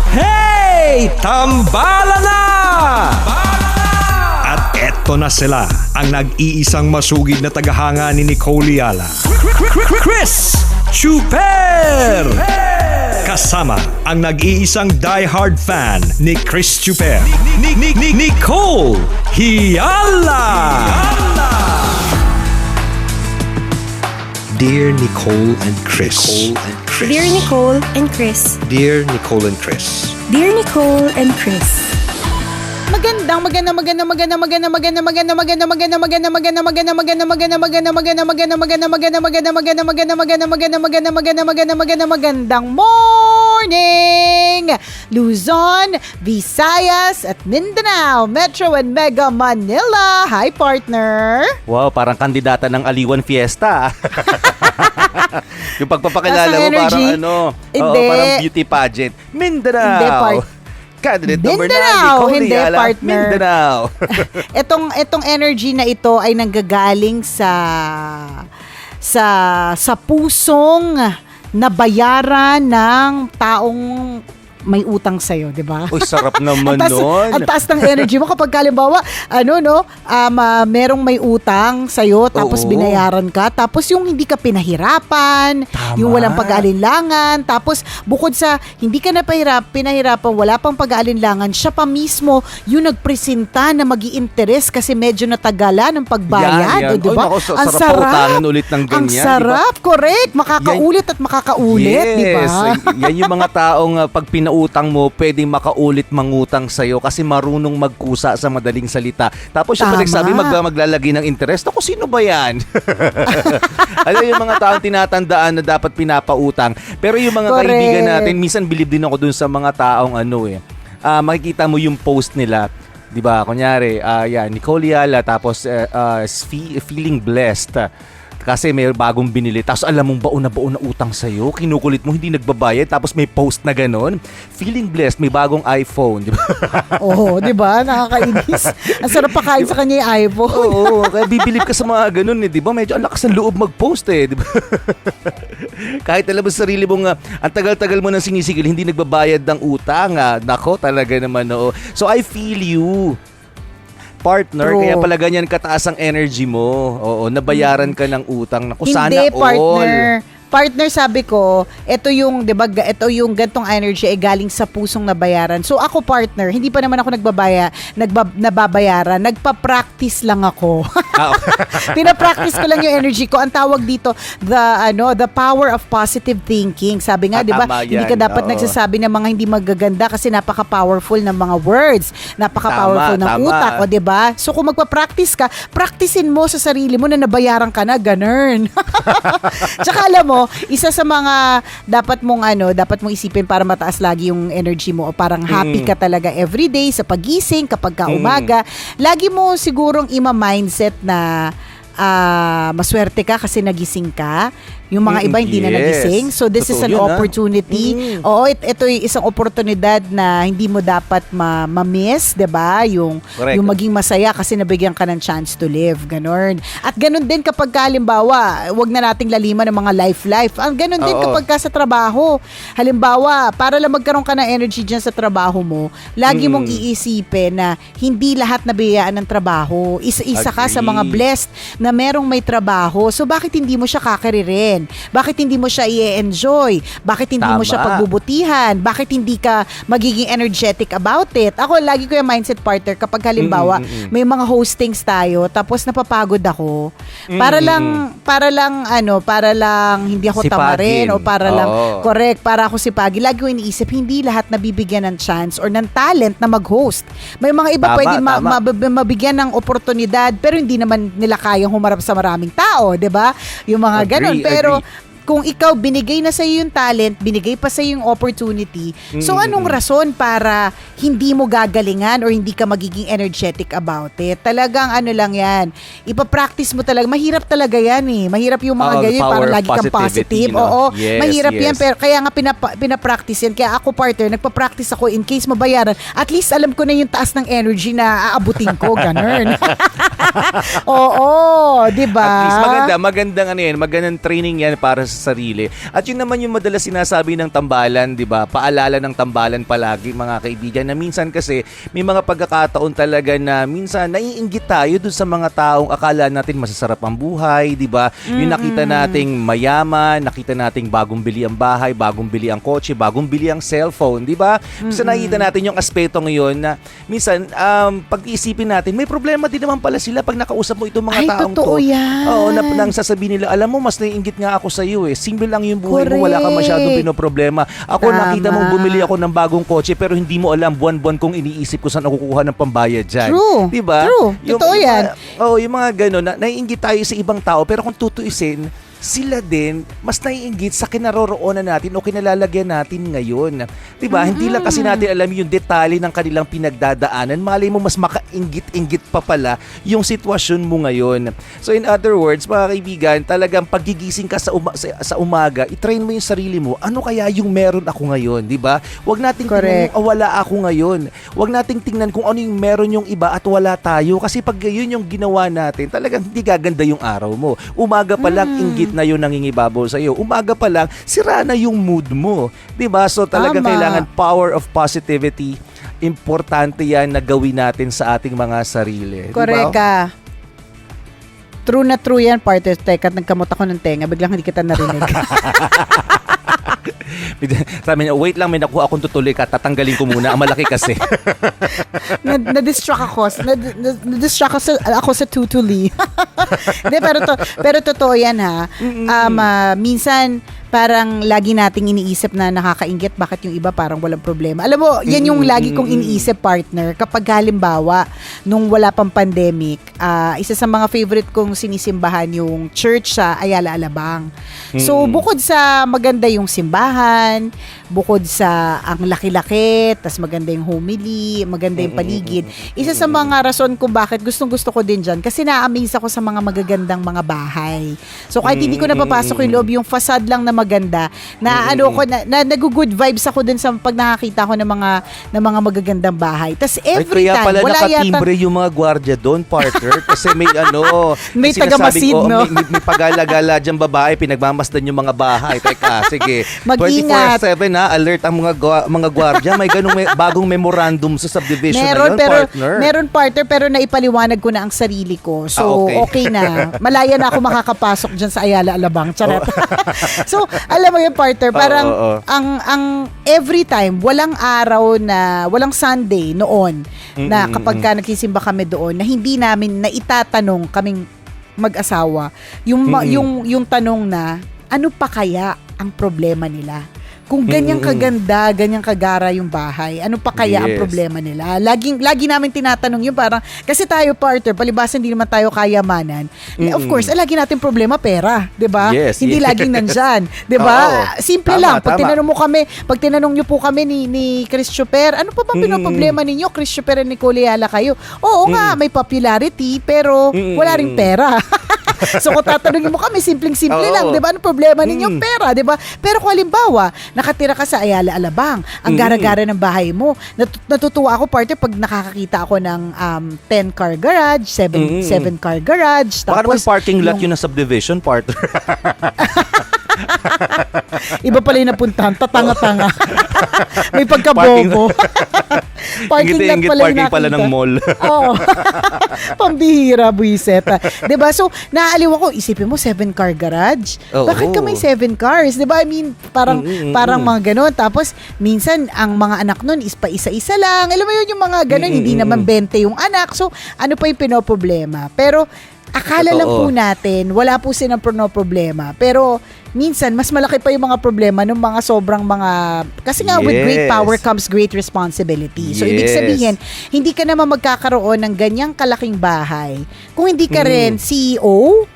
Hey! Tambala na! At eto na sila, ang nag-iisang masugid na tagahanga ni Nicole Yala. Chris Chuper! Kasama ang nag-iisang diehard fan ni Chris Chuper. Nicole Yala! Dear Nicole and Chris. Dear Nicole and Chris. Dear Nicole and Chris. Dear Nicole and Chris. Magandang morning! Luzon, Visayas at Mindanao, Metro and Mega Manila. Hi, partner! Wow, parang kandidata ng Aliwan Fiesta. Yung pagpapakilala mo parang parang beauty pageant. Mindanao! Hindi, Candidate number 9, Mindanao, hindi Yala, partner. Mindanao. Etong energy na ito ay nanggagaling sa pusong nabayaran ng taong may utang sa'yo, di ba? Uy, sarap naman nun. Ang taas ng energy mo kapag halimbawa, merong may utang sa'yo, tapos Oo. binayaran ka, tapos yung hindi ka pinahirapan, Tama. yung walang pag-aalinlangan, tapos bukod sa hindi ka na pinahirapan, wala pang pag-aalinlangan, siya pa mismo yung nagpresenta na mag-i-interest kasi medyo natagalan ng pagbayad, Yan. di ba? Oy, naku, Ang sarap pautangan ulit ng ganyan, Ang sarap, correct. Makakaulit at makakaulit, di ba? Yan yung mga taong pag pinautang mo, pwedeng makaulit mangutang sa'yo kasi marunong magkusa sa madaling salita. Tapos siya pa Tama. nagsabi maglalagay ng interest. Ako, sino ba yan? Alam yung mga taong tinatandaan na dapat pinapautang. Pero yung mga Correct. kaibigan natin, minsan believe din ako dun sa mga taong makikita mo yung post nila. Di ba? Kunyari, Nicole Yala, tapos feeling blessed. Kasi may bagong binili, tapos alam mong baon na utang sa'yo, kinukulit mo, hindi nagbabayad, tapos may post na ganon. Feeling blessed, may bagong iPhone, di ba? Oo, di ba? Nakakainis. Ang sarap pakain sa kanya yung iPhone. Oo, kaya bibilib ka sa mga ganon, di ba? Medyo ang lakas ng loob mag-post di ba? Kahit alam mo sa sarili mong, ang tagal-tagal mo nang sinisigil, hindi nagbabayad ng utang, nako, talaga naman, oo. So I feel you, partner. True. Kaya pala ganyan kataas ang energy mo. Oo, nabayaran ka ng utang. Naku, sana Hindi, all. partner, sabi ko, ito yung, di ba, ito yung gantong energy ay galing sa pusong nabayaran. So ako, partner, hindi pa naman ako nababayaran. Nagpa-practice lang ako. Pina-practice ko lang yung energy ko. Ang tawag dito, the power of positive thinking. Sabi nga, di ba, Tama hindi yan. ka dapat Oo. nagsasabi ng mga hindi magaganda kasi napaka-powerful ng mga words. Napaka-powerful ng Tama. utak, o di ba? So kung magpa-practice ka, practicein mo sa sarili mo na nabayaran ka na, ganun. Tsaka alam mo, isa sa mga dapat mong isipin para mataas lagi yung energy mo o parang happy ka talaga everyday sa pagising kapag ka umaga, lagi mo sigurong ima-mindset na maswerte ka kasi nagising ka. Yung mga iba hindi na Yes. nagising. So this is Totoo an yun, opportunity. Oo, ito yung isang oportunidad na hindi mo dapat ma-miss, 'di ba? Yung Correct. maging masaya kasi nabigyan ka ng chance to live, ganun. At ganun din kapag halimbawa, wag na nating laliman ng mga life. Ang ganun din Oo. kapag ka sa trabaho. Halimbawa, para lang magkaroon ka ng energy diyan sa trabaho mo, lagi mong iisipin na hindi lahat nabiyayaan ng trabaho. Isa ka sa Agree. mga blessed na merong may trabaho. So bakit hindi mo siya kakaririn? Bakit hindi mo siya i-enjoy? Bakit hindi mo Tama. siya pagbubutihan? Bakit hindi ka magiging energetic about it? Ako, lagi ko yung mindset, partner, kapag halimbawa, may mga hostings tayo, tapos napapagod ako, para lang hindi ako tamarin, Sipagin. o para lang, Oo. correct, para ako sipagin. Lagi ko iniisip, hindi lahat nabibigyan ng chance or ng talent na mag-host. May mga iba Tama, pwede tama. mabigyan ng oportunidad, pero hindi naman nila kayang humarap sa maraming tao, 'di ba? Yung mga ganun. Pero kung ikaw binigay na sa iyo yung talent, binigay pa sa iyo yung opportunity, so anong rason para hindi mo gagalingan or hindi ka magiging energetic about it? Talagang lang yan. Ipa-practice mo talaga. Mahirap talaga yan eh. Mahirap yung mga the ganyan power para of lagi kang positivity, positive. no? Oo. Yes, Mahirap yes. yan. Pero kaya nga pinapractice yan. Kaya ako, partner, nagpa-practice ako in case mabayaran. At least alam ko na yung taas ng energy na aabutin ko. Ganun. Oo. Diba? At least magandang magandang training yan para sa sa sarili. At yun naman yung madalas sinasabi ng tambalan, di ba? Paalala ng tambalan palagi, mga kaibigan, na minsan kasi may mga pagkakataon talaga na minsan naiinggit tayo dun sa mga taong akala natin masasarap ang buhay, di ba? Yung nakita nating mayaman, nakita nating bagong bili ang bahay, bagong bili ang kotse, bagong bili ang cellphone, di ba? Minsan nakita natin yung aspeto ngayon na minsan pag-iisipin natin, may problema din naman pala sila pag nakausap mo itong mga taong totoo to. yan. Oo, nang sasabihin nila, alam mo, mas naiinggit nga ako sa iyo eh. Simple lang yung buhay mo, wala ka Correct. masyadong pinoproblema. Ako, Tama. nakita mong bumili ako ng bagong kotse pero hindi mo alam buwan-buwan kong iniisip ko saan nakukuha ng pambayad dyan. True. Diba? True. Totoo yan. Yung mga gano'n, naiinggit tayo sa ibang tao pero kung tutuisin, sila din mas naiinggit sa kinaroroonan natin o kinalalagyan natin ngayon. Diba? Hindi lang kasi natin alam yung detalye ng kanilang pinagdadaanan. Malay mo mas makainggit-inggit pa pala yung sitwasyon mo ngayon. So in other words, mga kaibigan, talagang pagigising ka sa umaga, i-train mo yung sarili mo. Ano kaya yung meron ako ngayon? Diba? Huwag nating tingnan yung wala ako ngayon. Huwag nating tingnan kung ano yung meron yung iba at wala tayo. Kasi pag yun yung ginawa natin, talagang hindi gaganda yung araw mo. Umaga pa lang, inggit na yun nangingibabaw sa iyo. Umaga pa lang, sira na yung mood mo. 'Di ba? So talagang Tama. kailangan power of positivity. Importante 'yan na gawin natin sa ating mga sarili. Correct ka. True na true yan, partner. Teka, nagkamot ako ng tenga. Biglang hindi kita narinig. Sabi niya, wait lang, may nakuha akong tutuloy ka. Tatanggalin ko muna. Ang malaki kasi. Na-distract ako. Na-distract ako sa tutuli. Hindi, pero totoo yan ha. Minsan, parang lagi nating iniisip na nakakainggit bakit yung iba parang walang problema. Alam mo, yan yung lagi kong iniisip, partner. Kapag halimbawa, nung wala pang pandemic, isa sa mga favorite kong sinisimbahan yung church sa Ayala Alabang. So, bukod sa maganda yung simbahan, bukod sa ang laki-laki, tas maganda yung homily, maganda yung paligid, isa sa mga rason kung bakit gustong-gusto ko din dyan, kasi na-amaze ako sa mga magagandang mga bahay. So, kahit hindi ko napapasok yung loob, yung facade lang na maganda, na nag-good vibes ako dun sa pag nakakita ko ng mga magagandang bahay. Tas every kaya time, pala wala nakatimbre yung mga gwardiya doon, partner. Kasi may May sinasabi taga-masid, ko, no? May pagala-gala dyan babae, pinagmamasdan yung mga bahay. Teka, sige. Mag-ingat. 24/7 alert ang mga gwardiya. May bagong memorandum sa subdivision na yun, partner. Meron, partner, pero naipaliwanag ko na ang sarili ko. So, okay na. Malaya na ako makakapasok dyan sa Ayala Alabang. Charot. So, alam mo yung partner, parang ang every time, walang araw na, walang Sunday noon na kapag ka nagsisimba kami doon, na hindi namin naitatanong kaming mag-asawa, yung tanong na, ano pa kaya ang problema nila? Kung ganyang kaganda, ganyang kagara yung bahay, ano pa kaya ang problema nila? Lagi namin tinatanong yun, parang, kasi tayo, partner, palibasa hindi naman tayo kayamanan. Of course, lagi natin problema, pera, 'di ba? Yes, Hindi laging nandyan, 'di ba? Simple Tama, lang. Pag tama. tinanong niyo po kami ni Chris Chuper, ano pa bang pinoproblema ninyo? Chris Chuper and Nicole Ayala kayo. Oo nga, may popularity, pero wala ring pera. So kung tatanungin mo kami, simpleng-simple lang, 'di ba? Ano problema ninyo? Pera, 'di ba? Pero kung halimbawa, nakatira ka sa Ayala Alabang, ang gara-gara ng bahay mo, natutuwa ako, partner, pag nakakakita ako ng 10-car garage, 7-car garage, Baka naman tapos parking lot yun na subdivision, partner. iba pala yung napuntahan, tatanga-tanga. May pagkabobo. Parking lot pala yung parking pala ng nakita. mall. Oo. Pambihira, buiset. 'Di ba? So, naaaliw ako, isipin mo 7-car garage. Oo. Bakit ka may 7 cars? 'Di ba? I mean, parang mga gano'n. Tapos minsan ang mga anak nun is pa isa-isa lang. Alam mo yun, yung mga gano'n, hindi naman 20 yung anak. So, ano pa yung pinoproblema? Pero akala lang po natin, wala po silang problema. Pero minsan, mas malaki pa yung mga problema ng mga sobrang mga... Kasi nga, with great power comes great responsibility. So, ibig sabihin, hindi ka naman magkakaroon ng ganyang kalaking bahay kung hindi ka rin CEO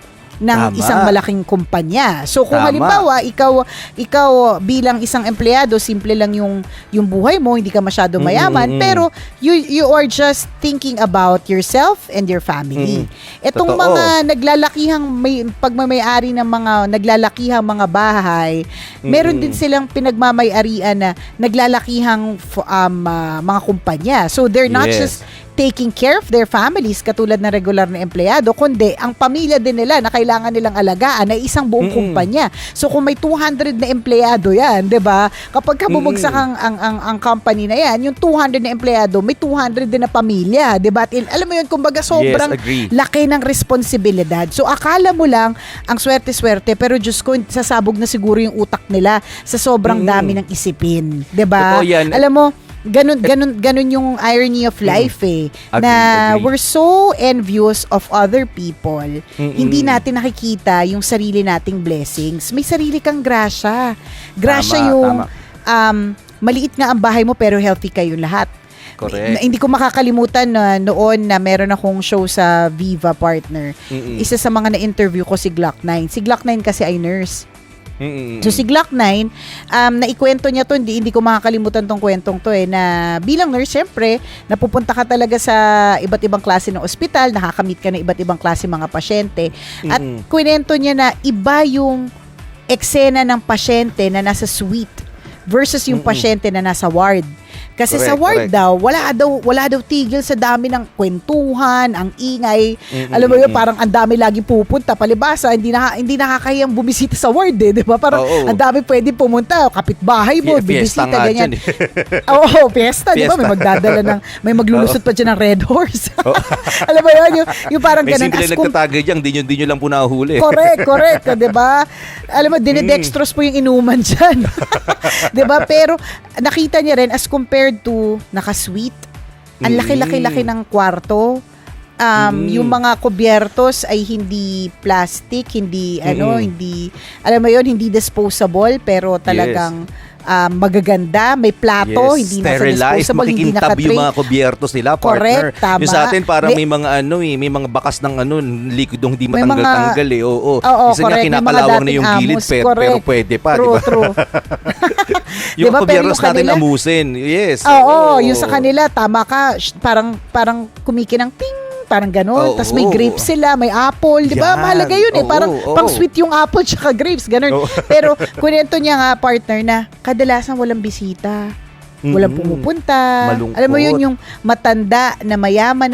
ng isang malaking kumpanya. So kung halimbawa ikaw bilang isang empleyado, simple lang yung buhay mo, hindi ka masyado mayaman, pero you are just thinking about yourself and your family. Etong mga naglalakihang pagmamay-ari ng mga naglalakihang mga bahay, meron din silang pinagmamay-arian na naglalakihang mga kumpanya. So they're not just taking care of their families katulad ng regular na empleyado, kundi ang pamilya din nila na kailangan nilang alagaan ay isang buong kumpanya. So kung may 200 na empleyado yan, 'di ba? Kapag bumagsak ang company na yan, yung 200 na empleyado, may 200 din na pamilya, 'di ba? Alam mo yun, kumbaga sobrang laki ng responsibilidad. So akala mo lang ang swerte-swerte, pero Diyos ko, sasabog na siguro yung utak nila sa sobrang dami ng isipin, 'di ba? Alam mo, ganun yung irony of life na we're so envious of other people. Hindi natin nakikita yung sarili nating blessings. May sarili kang grasya. Grasya yung maliit nga ang bahay mo pero healthy kayo lahat. Correct. Hindi ko makakalimutan na noon na meron akong show sa Viva partner. Isa sa mga na-interview ko si Glock 9. Si Glock 9 kasi ay nurse. So si Glock 9, naikwento niya to, hindi ko makakalimutan tong kwentong to na bilang nurse, syempre, napupunta ka talaga sa iba't ibang klase ng ospital, nakakamit ka ng iba't ibang klase mga pasyente. At kwento niya na iba yung eksena ng pasyente na nasa suite versus yung pasyente na nasa ward. Kasi sa ward daw, wala daw tigil sa dami ng kwentuhan, ang ingay. Alam mo yun, parang ang dami lagi pupunta, palibasa, hindi nakakayang bumisita sa ward di ba? Parang ang dami pwede pumunta, kapitbahay mo, bibisita, ganyan. Oo, fiesta, di ba? May maglulusot pa dyan ng Red Horse. Alam mo yun, yung parang may ganun. May simple nagtatagay dyan, di nyo lang po nahuli. Correct, di ba? Alam mo, dinedextrose po yung inuman dyan. Di ba? Pero nakita niya rin, as compared to naka-suite, ang laki-laki-laki ng kwarto. Yung mga kubyertos ay hindi plastic, hindi alam mo yun, hindi disposable, pero talagang magaganda, may plato, hindi nasa disposable, hindi naka-tray. Yung mga kubyertos nila, partner. Correct, tama. Yung sa atin parang may mga may mga bakas ng likidong hindi matanggal-tanggal Oo. Minsan nga kinakalawang na yung gilid, pero pwede pa, di ba? True. Yung kubyertos natin amusin. Yes. Oo, yung sa kanila, tama ka, parang kumikinang ting, parang gano'n. Tapos may grapes sila, may apple, di ba? Mahalaga yun Parang pang sweet yung apple tsaka grapes, gano'n. Pero kunento niya nga, partner, na kadalasan walang bisita. Walang pumupunta. Malungkot. Alam mo yun, yung matanda na mayaman,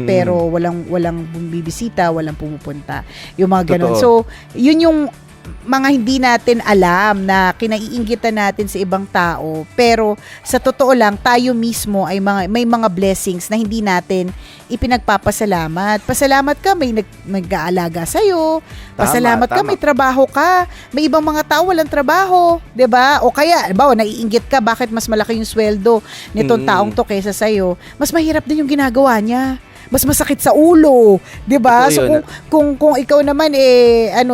pero walang bumibisita, walang pumupunta. Yung mga gano'n. So, yun yung mga hindi natin alam na kinaiinggitan natin sa ibang tao, pero sa totoo lang tayo mismo ay may mga blessings na hindi natin ipinagpapasalamat. Pasalamat ka, may nag-aalaga sa'yo. Pasalamat ka, may trabaho ka. May ibang mga tao walang trabaho, 'di ba? O kaya, halimbawa, naiinggit ka bakit mas malaki yung sweldo nitong taong to kaysa sa'yo. Mas mahirap din yung ginagawa niya. Mas masakit sa ulo, 'di ba? So kung ikaw naman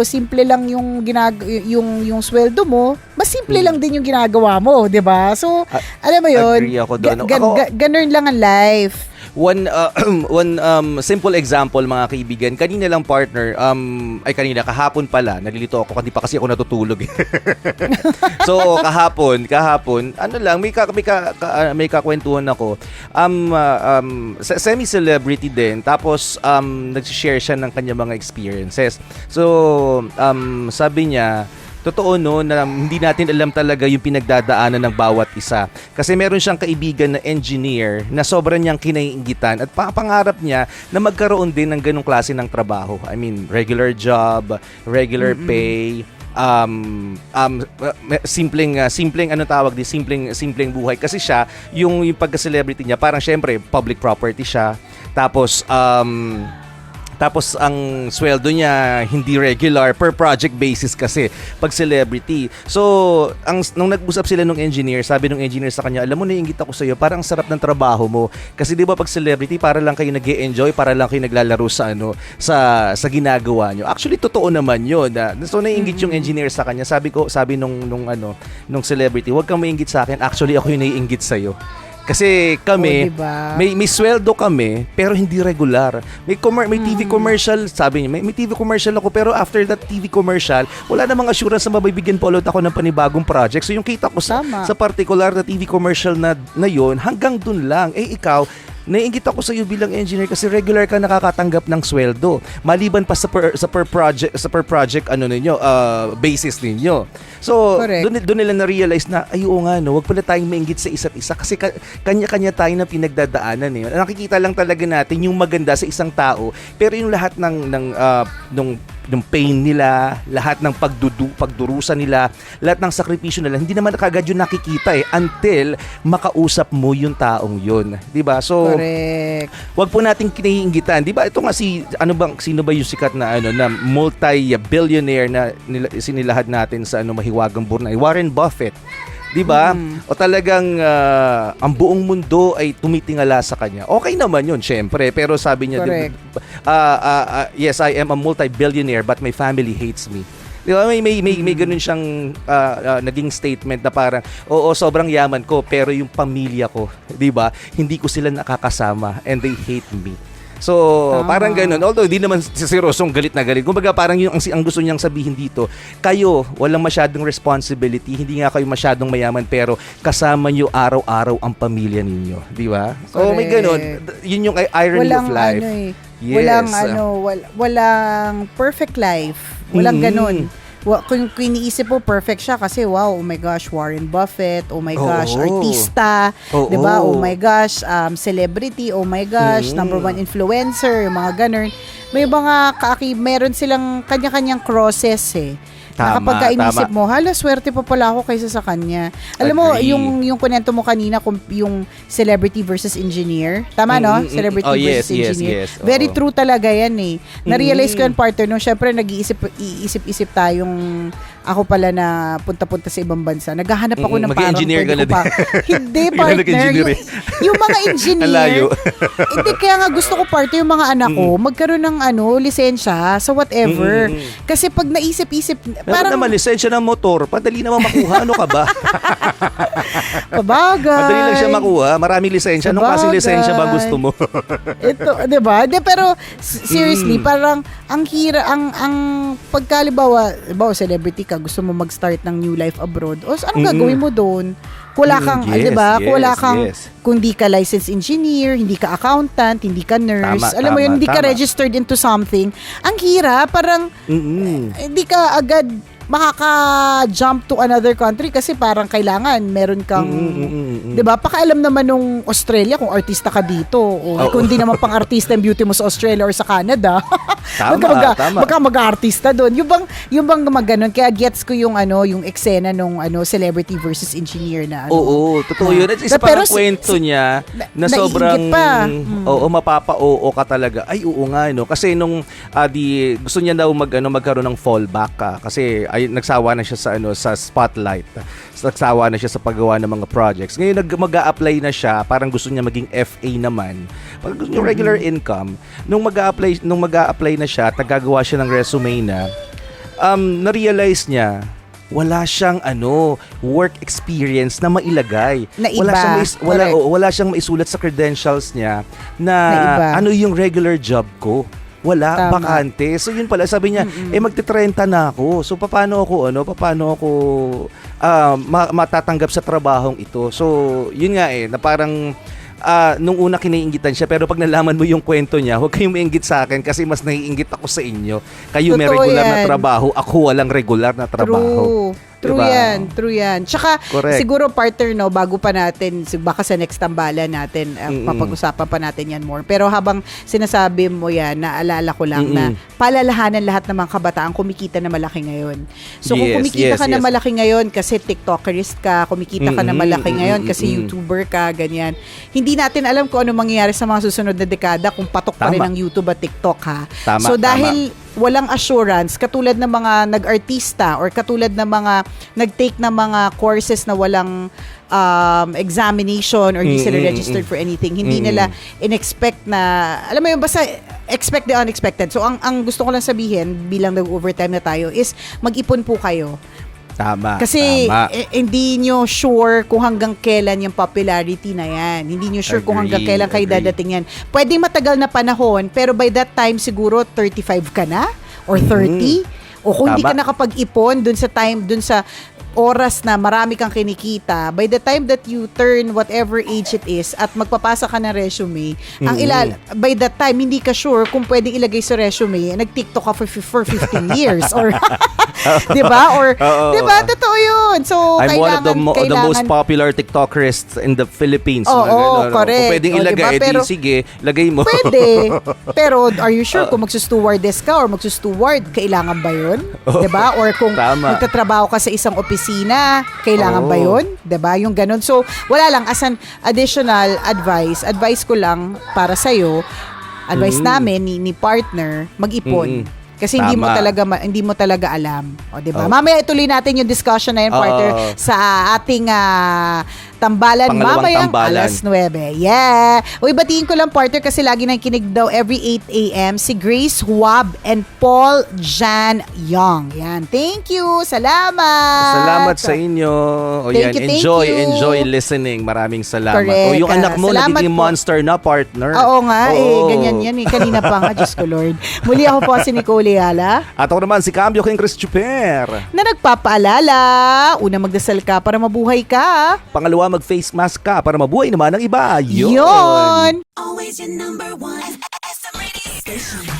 simple lang yung yung sweldo mo, mas simple lang din yung ginagawa mo, 'di ba? So alam mo 'yun. Agree ako doon. Ganun lang ang life. One simple example, mga kaibigan. Kanina lang, partner, kahapon pala, nalilito ako hindi pa kasi ako natutulog. So kahapon, may kakwentuhan ako. Semi-celebrity din. Tapos nag-share siya ng kanyang mga experiences. So sabi niya, totoo na hindi natin alam talaga yung pinagdadaanan ng bawat isa. Kasi meron siyang kaibigan na engineer na sobrang niyang kinaiinggitan at pangarap niya na magkaroon din ng ganong klase ng trabaho. I mean, regular job, regular pay, simpleng buhay. Kasi siya, yung pagka-celebrity niya, parang syempre, public property siya. Tapos ang sweldo niya hindi regular, per project basis kasi pag celebrity. So, nung nag-usap sila nung engineer, sabi nung engineer sa kanya, alam mo, naiinggit ako sa iyo, parang sarap ng trabaho mo. Kasi 'di ba pag celebrity, para lang kayo nag-e-enjoy, para lang kayo naglalaro sa sa ginagawa niyo. Actually, totoo naman 'yon. So naiinggit yung engineer sa kanya. Sabi nung celebrity, huwag kang mainggit sa akin. Actually, ako yung naiinggit sa iyo. Kasi kami, diba? may sweldo kami, pero hindi regular. May TV commercial, sabi niya, may TV commercial ako, pero after that TV commercial, wala namang assurance na mabibigyan pa ulit ako ng panibagong project. So yung kita ko sa particular na TV commercial na yon, hanggang dun lang. Ikaw, naiingit ako sa iyo bilang engineer kasi regular ka nakakatanggap ng sweldo. Maliban pa sa per project ano ninyo, basis ninyo. So, Correct. doon nila na-realize na, ay oo nga, no, wag pala tayong mainggit sa isa't isa kasi kanya-kanya tayo na pinagdadaanan eh. Nakikita lang talaga natin yung maganda sa isang tao, pero yung lahat ng pain nila, lahat ng pagdurusa nila, lahat ng sakripisyo nila, hindi naman kagad yun nakikita eh until makausap mo yung taong yun. 'Di ba? So, Correct. wag po nating kiniinggitan. 'Di ba? Ito nga sino ba yung sikat na na multi-billionaire na sinilahad natin sa mahiwagang Burnay? Warren Buffett. 'Di ba? O talagang ang buong mundo ay tumitingala sa kanya. Okay naman 'yun, syempre, pero sabi niya, Correct. yes, I am a multi-billionaire but my family hates me. 'Di ba? May ganun siyang naging statement na parang, oo, sobrang yaman ko pero yung pamilya ko, 'di ba? Hindi ko sila nakakasama and they hate me. So, parang ganun. Although, di naman si Rosong galit na galit. Kumbaga, parang yung ang gusto niyang sabihin dito, kayo, walang masyadong responsibility, hindi nga kayo masyadong mayaman, pero kasama niyo araw-araw ang pamilya ninyo. Di ba? So, may ganun. Yun yung irony of life. Yes. Walang perfect life. Walang ganun. Kung iniisip mo perfect siya kasi wow, oh my gosh, Warren Buffett, oh my gosh, artista, 'di ba? Oh my gosh, celebrity, oh my gosh, number one influencer, yung mga ganun. May mga meron silang kanya-kanyang crosses eh. Na kapag inisip mo, hala, swerte pa pala ako kaysa sa kanya. Alam mo, yung kunento mo kanina, yung celebrity versus engineer. Tama, no? Celebrity versus engineer. Yes. Very true talaga yan eh. Na-realize ko yung partner, no? Syempre, nag-iisip-isip tayong ako pala na punta-punta sa ibang bansa. Naghahanap ako ng parang mag-engineer ka na din. Hindi, partner. Yung mga engineer. Hindi, kaya nga gusto ko partner, yung mga anak ko, magkaroon ng lisensya sa whatever. Kasi pag naisip-isip, parang naman lisensya ng motor, padali naman makuha. Ano ka ba? Pabagay. Madali lang siya makuha. Maraming lisensya. Anong klaseng lisensya ba gusto mo? Ito, 'di ba? Pero seriously, parang ang pagkalibawa, celebrity ka, gusto mo mag-start ng new life abroad. O anong gagawin mo doon? Wala kang, 'di ba? Wala kang kung di ka licensed engineer, hindi ka accountant, hindi ka nurse. Alam mo 'yun, hindi ka registered into something. Ang hirap, parang hindi ka agad makaka-jump to another country kasi parang kailangan meron kang 'di ba? Pakialam naman nung Australia kung artista ka dito o kung di naman pang artista yung beauty mo sa Australia or sa Canada. Tama. Baka mag-artista doon. Yung bang maganon, kaya gets ko yung yung eksena nung celebrity versus engineer na Oo, totoo yun. At isa pa ang kwento niya na sobrang mapapa-oo ka talaga. Ay, oo nga, no. Kasi nung gusto niya daw magkaroon ng fallback kasi nagsawa na siya sa spotlight. Nagsawa na siya sa paggawa ng mga projects. Ngayon mag-a-apply na siya, parang gusto niya maging FA naman. Pag gusto niya regular income, nung mag-a-apply na siya, tagagawa siya ng resume na, na-realize niya wala siyang work experience na mailagay. Na iba. Wala siyang maisulat sa credentials niya na ano yung regular job ko. Wala, bakante. So yun pala, sabi niya, magte-30 na ako. So paano ako matatanggap sa trabahong ito? So yun nga na parang nung una kinainggitan siya, pero pag nalaman mo yung kwento niya, huwag kayong mainggit sa akin kasi mas naiinggit ako sa inyo. Kayo may regular na trabaho, ako walang regular na trabaho. True yan. Tsaka, siguro partner, bago pa natin, baka sa next tambalan natin, papag-usapan pa natin yan more. Pero habang sinasabi mo yan, naalala ko lang na palalahanan lahat ng mga kabataan kumikita na malaki ngayon. So, kung kumikita ka na malaki ngayon kasi TikTokerist ka, kumikita ka na malaki ngayon kasi YouTuber ka, ganyan. Hindi natin alam kung ano mangyayari sa mga susunod na dekada kung patok pa rin ang YouTube at TikTok, ha? So, dahil walang assurance, katulad ng mga nag-artista or katulad ng mga nag-take ng mga courses na walang examination or hindi sila registered for anything, hindi nila in-expect na, alam mo yun, basta expect the unexpected. So, ang gusto ko lang sabihin, bilang nag-overtime na tayo, is mag-ipon po kayo. Tama. Kasi hindi nyo sure kung hanggang kailan yung popularity na yan. Hindi nyo sure kung hanggang kailan kayo dadating yan. Pwede matagal na panahon, pero by that time siguro 35 ka na or 30. O kung hindi ka nakapag-ipon dun sa oras na marami kang kinikita, by the time that you turn whatever age it is at magpapasa ka ng resume, by that time, hindi ka sure kung pwedeng ilagay sa resume, nag-TikTok ka for 15 years. Or, di ba? Or, di ba? Totoo yun. So, I'm one of the kailangan most popular TikTokers in the Philippines. Oo, correct. Kung pwedeng O, ilagay, diba? Pero, sige, lagay mo. pwede. Pero are you sure kung magsusstewardess ka or magsussteward, kailangan ba yun? Diba? Or kung Tama. magtatrabaho ka sa isang opisina, kailangan ba yun? Diba? Yung ganun. So, wala lang. As an additional advice ko lang para sa'yo, advice namin ni partner, mag-ipon. Kasi hindi mo talaga alam. O, di ba? Mamaya ituloy natin yung discussion na yun, partner, sa ating tambalan Pangalawang mamaya tambalan. alas 9. Yeah. Uy, batiin ko lang, partner, kasi lagi nang kinig daw every 8 a.m. si Grace Huab and Paul Jan Young. Yan. Thank you. Salamat. Salamat sa inyo. O Thank yan, you. enjoy listening. Maraming salamat. Correct. O yung anak mo, Salamat nagiging po. monster na, partner. Oo nga, Oo. ganyan yan. Kanina pa nga, Diyos ko Lord. Muli ako po si Nicole Ayala, At ako naman, si Cambio King Chris Chuper. na nagpapaalala, una magdasal ka para mabuhay ka. Pangalawa, mag-face mask ka para mabuhay naman ng iba. Yun! Always your number one SM radio station.